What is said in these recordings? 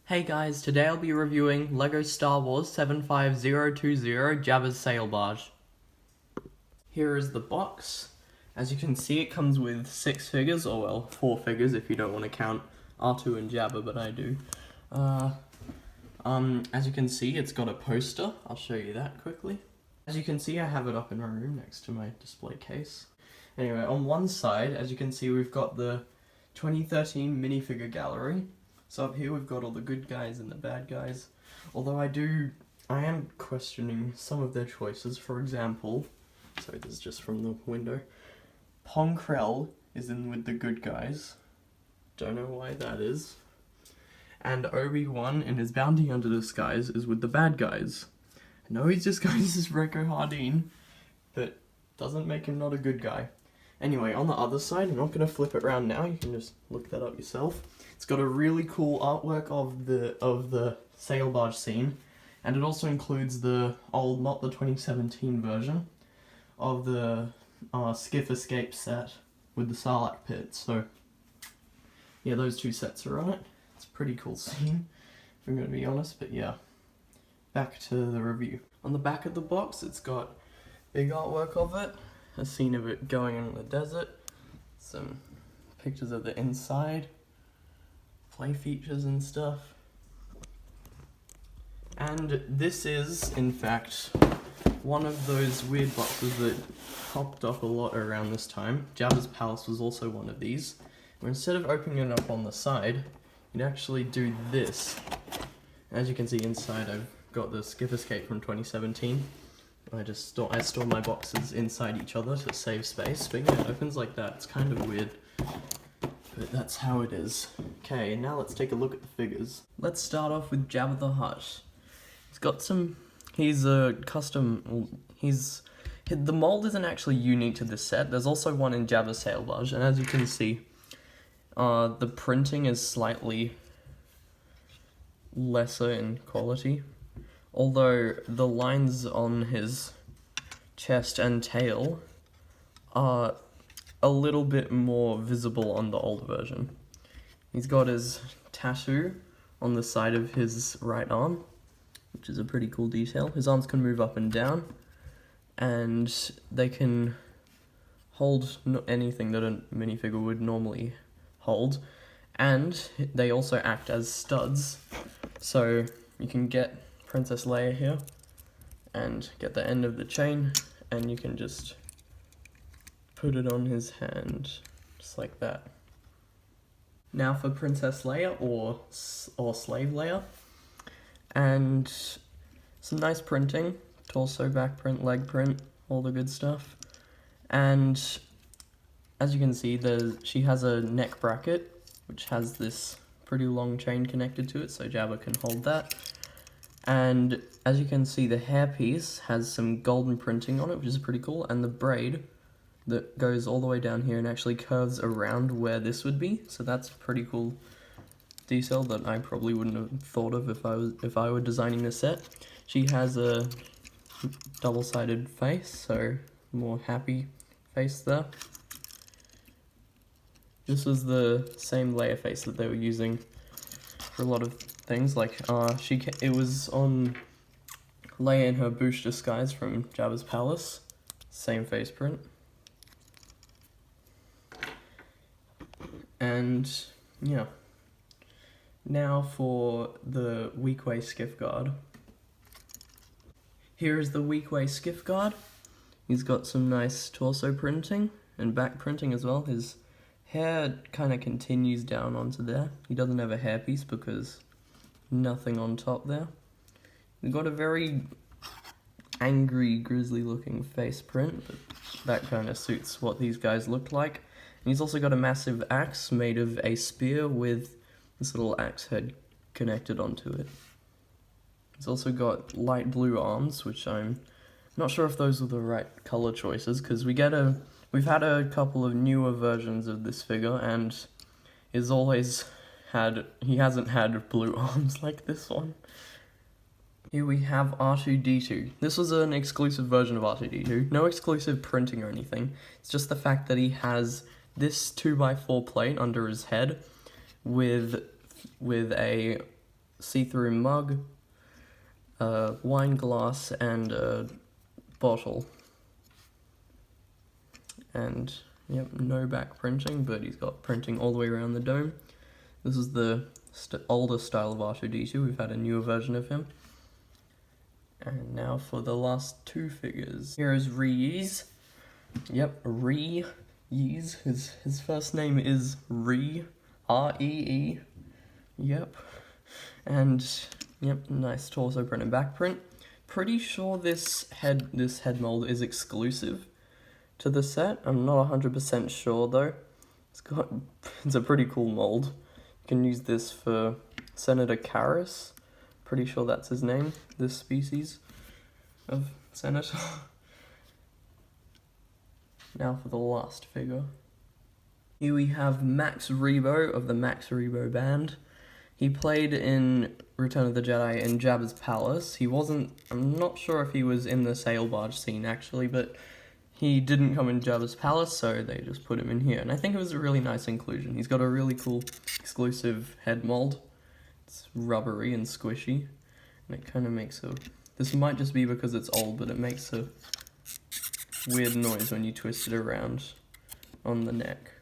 Hey guys, today I'll be reviewing LEGO Star Wars 75020 Jabba's Sail Barge. Here is the box. As you can see, it comes with 6 figures, or well, 4 figures if you don't want to count R2 and Jabba, but I do. As you can see, it's got a poster. I'll show you that quickly. As you can see, I have it up in my room next to my display case. Anyway, on one side, as you can see, we've got the 2013 minifigure gallery. So up here we've got all the good guys and the bad guys. Although I am questioning some of their choices. For example, sorry, this is just from the window. Pong Krell is in with the good guys. Don't know why that is. And Obi-Wan in his bounty under disguise is with the bad guys. I know he's just going as Rekko Hardeen, but doesn't make him not a good guy. Anyway, on the other side, I'm not going to flip it around now, you can just look that up yourself. It's got a really cool artwork of the sail barge scene, and it also includes the old, not the 2017 version, of the Skiff Escape set with the Sarlacc pit. So, yeah, those two sets are on it. It's a pretty cool scene, if I'm going to be honest, but yeah. Back to the review. On the back of the box, it's got big artwork of it, a scene of it going in the desert, some pictures of the inside, play features and stuff. And this is, in fact, one of those weird boxes that popped up a lot around this time. Jabba's Palace was also one of these, where instead of opening it up on the side, you'd actually do this. As you can see inside, I've got the Skiff Escape from 2017. I store my boxes inside each other to save space, but yeah, it opens like that. It's kind of weird, but that's how it is. Okay, now let's take a look at the figures. Let's start off with Jabba the Hutt. He's a custom, the mold isn't actually unique to this set. There's also one in Jabba's Sail Barge, and as you can see, the printing is slightly lesser in quality. Although the lines on his chest and tail are a little bit more visible on the older version. He's got his tattoo on the side of his right arm, which is a pretty cool detail. His arms can move up and down, and they can hold anything that a minifigure would normally hold, and they also act as studs, so you can get Princess Leia here and get the end of the chain, and you can just put it on his hand just like that. Now for Princess Leia or Slave Leia, and some nice printing, torso, back print, leg print, all the good stuff. And as you can see, she has a neck bracket which has this pretty long chain connected to it, so Jabba can hold that. And as you can see, the hairpiece has some golden printing on it, which is pretty cool, and the braid that goes all the way down here and actually curves around where this would be, so that's a pretty cool detail that I probably wouldn't have thought of if I were designing this set. She has a double-sided face, so more happy face there. This was the same layer face that they were using for a lot of things, like it was on Leia in her Bouche disguise from Jabba's Palace, same face print. And yeah, now for the Weequay Skiff Guard. Here is the Weequay Skiff Guard. He's got some nice torso printing and back printing as well. His hair kind of continues down onto there. He doesn't have a hairpiece because nothing on top there. We've got a very angry, grisly looking face print, but that kind of suits what these guys look like. And he's also got a massive axe made of a spear with this little axe head connected onto it. He's also got light blue arms, which I'm not sure if those are the right color choices, because we've had a couple of newer versions of this figure, and he hasn't had blue arms like this one. Here we have R2-D2. This was an exclusive version of R2-D2. No exclusive printing or anything. It's just the fact that he has this 2x4 plate under his head with a see-through mug, a wine glass, and a bottle. And yep, no back printing, but he's got printing all the way around the dome. This is the older style of R2-D2. We've had a newer version of him. And now for the last two figures. Here is Reese. Yep, Reese. His first name is Ree. R-E-E. Yep. And yep, nice torso print and back print. Pretty sure this head mold is exclusive to the set. I'm not 100% sure though. It's a pretty cool mold. You can use this for Senator Karras. Pretty sure that's his name, this species of senator. Now for the last figure. Here we have Max Rebo of the Max Rebo Band. He played in Return of the Jedi in Jabba's palace. I'm not sure if he was in the sail barge scene actually, but he didn't come in Jabba's palace, so they just put him in here. And I think it was a really nice inclusion. He's got a really cool exclusive head mold. It's rubbery and squishy, and it kind of makes this might just be because it's old, but it makes a weird noise when you twist it around on the neck.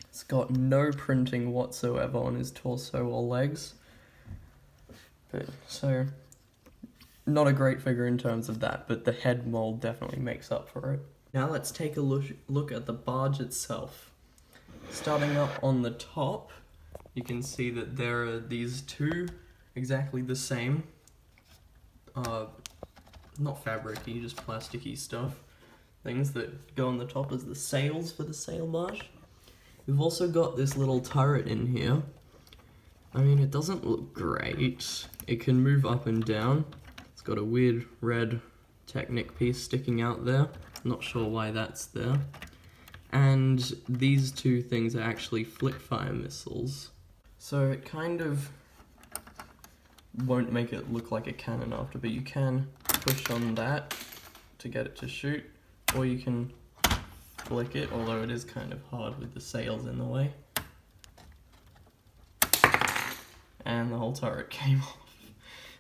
It's got no printing whatsoever on his torso or legs, but so not a great figure in terms of that, but the head mold definitely makes up for it. Now let's take a look at the barge itself. Starting up on the top, you can see that there are these two exactly the same, not fabric-y, just plasticky stuff, things that go on the top as the sails for the sail barge. We've also got this little turret in here. I mean, it doesn't look great. It can move up and down. It's got a weird red Technic piece sticking out there. Not sure why that's there. And these two things are actually flick-fire missiles. So it kind of won't make it look like a cannon after, but you can push on that to get it to shoot, or you can flick it, although it is kind of hard with the sails in the way. And the whole turret came off.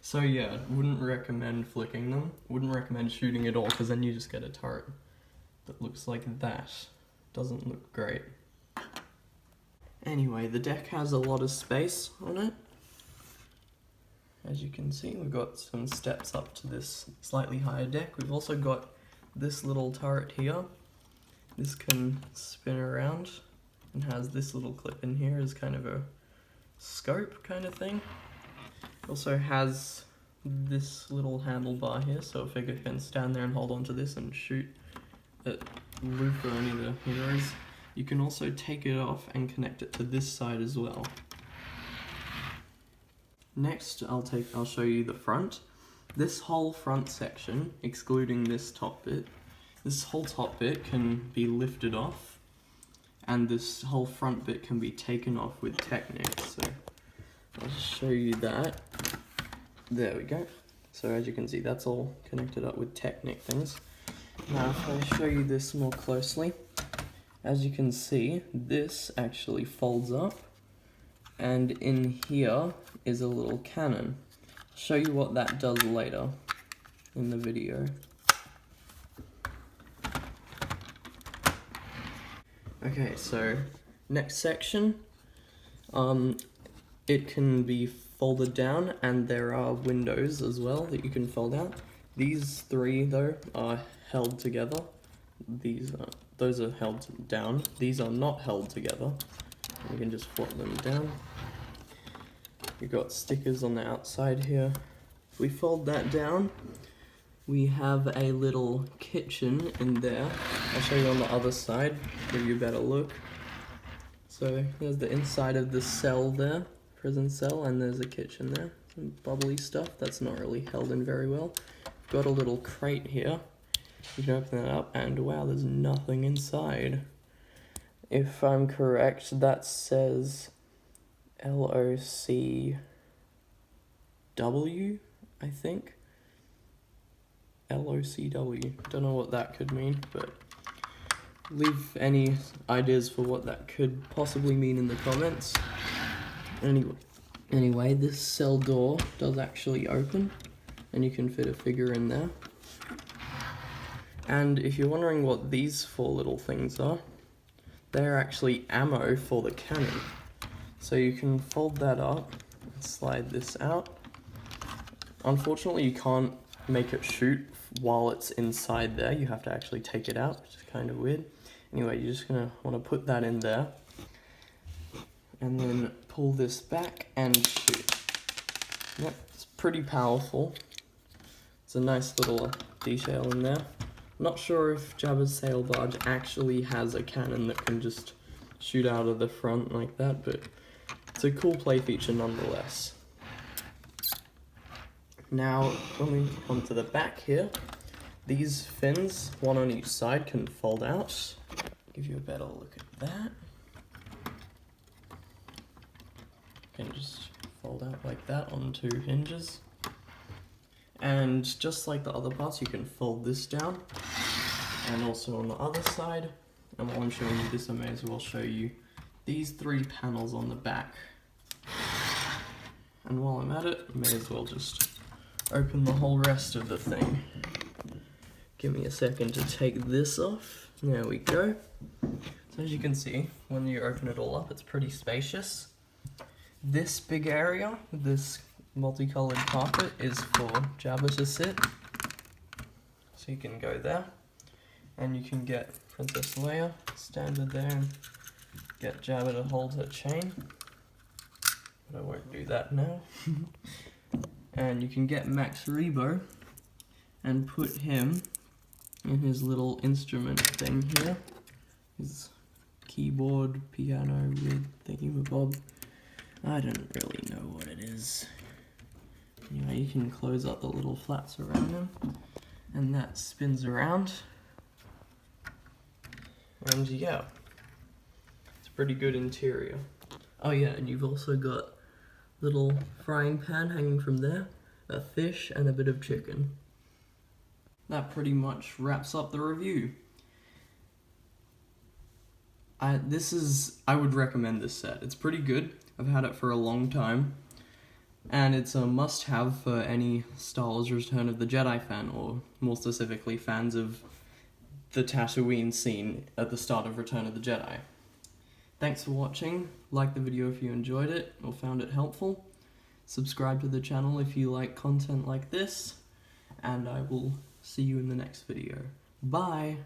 So yeah, wouldn't recommend flicking them, wouldn't recommend shooting at all, because then you just get a turret that looks like that. Doesn't look great. Anyway, the deck has a lot of space on it. As you can see, we've got some steps up to this slightly higher deck. We've also got this little turret here. This can spin around and has this little clip in here as kind of a scope kind of thing. It also has this little handlebar here, so a figure can stand there and hold onto this and shoot at Luke or any of the heroes. You can also take it off and connect it to this side as well. Next, I'll show you the front. This whole front section, excluding this top bit, this whole top bit can be lifted off, and this whole front bit can be taken off with Technic. So I'll show you that. There we go. So as you can see, that's all connected up with Technic things. Now if I show you this more closely, as you can see, this actually folds up, and in here is a little cannon. I'll show you what that does later in the video. Okay, so next section, it can be folded down, and there are windows as well that you can fold out. These three though are held together. Those are held down. These are not held together. You can just flop them down. We've got stickers on the outside here. If we fold that down, we have a little kitchen in there. I'll show you on the other side, give you a better look. So there's the inside of the cell there, prison cell, and there's a kitchen there. Some bubbly stuff that's not really held in very well. We've got a little crate here. You can open that up, and wow, there's nothing inside. If I'm correct, that says LOCW, I think. LOCW. Don't know what that could mean, but leave any ideas for what that could possibly mean in the comments. Anyway, Anyway, this cell door does actually open, and you can fit a figure in there. And if you're wondering what these four little things are, they're actually ammo for the cannon. So you can fold that up and slide this out. Unfortunately, you can't make it shoot while it's inside there. You have to actually take it out, which is kind of weird. Anyway, you're just gonna want to put that in there, and then pull this back and shoot. Yep, it's pretty powerful. It's a nice little detail in there. Not sure if Jabba's sail barge actually has a cannon that can just shoot out of the front like that, but it's a cool play feature nonetheless. Now, when we come to the back here, these fins, one on each side, can fold out. Give you a better look at that. Can just fold out like that on two hinges. And just like the other parts, you can fold this down. And also on the other side. And while I'm showing you this, I may as well show you these three panels on the back. And while I'm at it, I may as well just open the whole rest of the thing. Give me a second to take this off. There we go. So as you can see, when you open it all up, it's pretty spacious. This big area, this multicolored carpet, is for Jabba to sit. So you can go there, and you can get Princess Leia standard there and get Jabba to hold her chain. But I won't do that now. And you can get Max Rebo and put him in his little instrument thing here. His keyboard, piano, weird thingamabob. I don't really know what it is. Anyway, you can close up the little flaps around him, and that spins around. And yeah, it's a pretty good interior. Oh yeah, and you've also got little frying pan hanging from there, a fish, and a bit of chicken. That pretty much wraps up the review. I would recommend this set. It's pretty good. I've had it for a long time. And it's a must-have for any Star Wars Return of the Jedi fan, or more specifically, fans of the Tatooine scene at the start of Return of the Jedi. Thanks for watching. Like the video if you enjoyed it or found it helpful. Subscribe to the channel if you like content like this. And I will see you in the next video. Bye!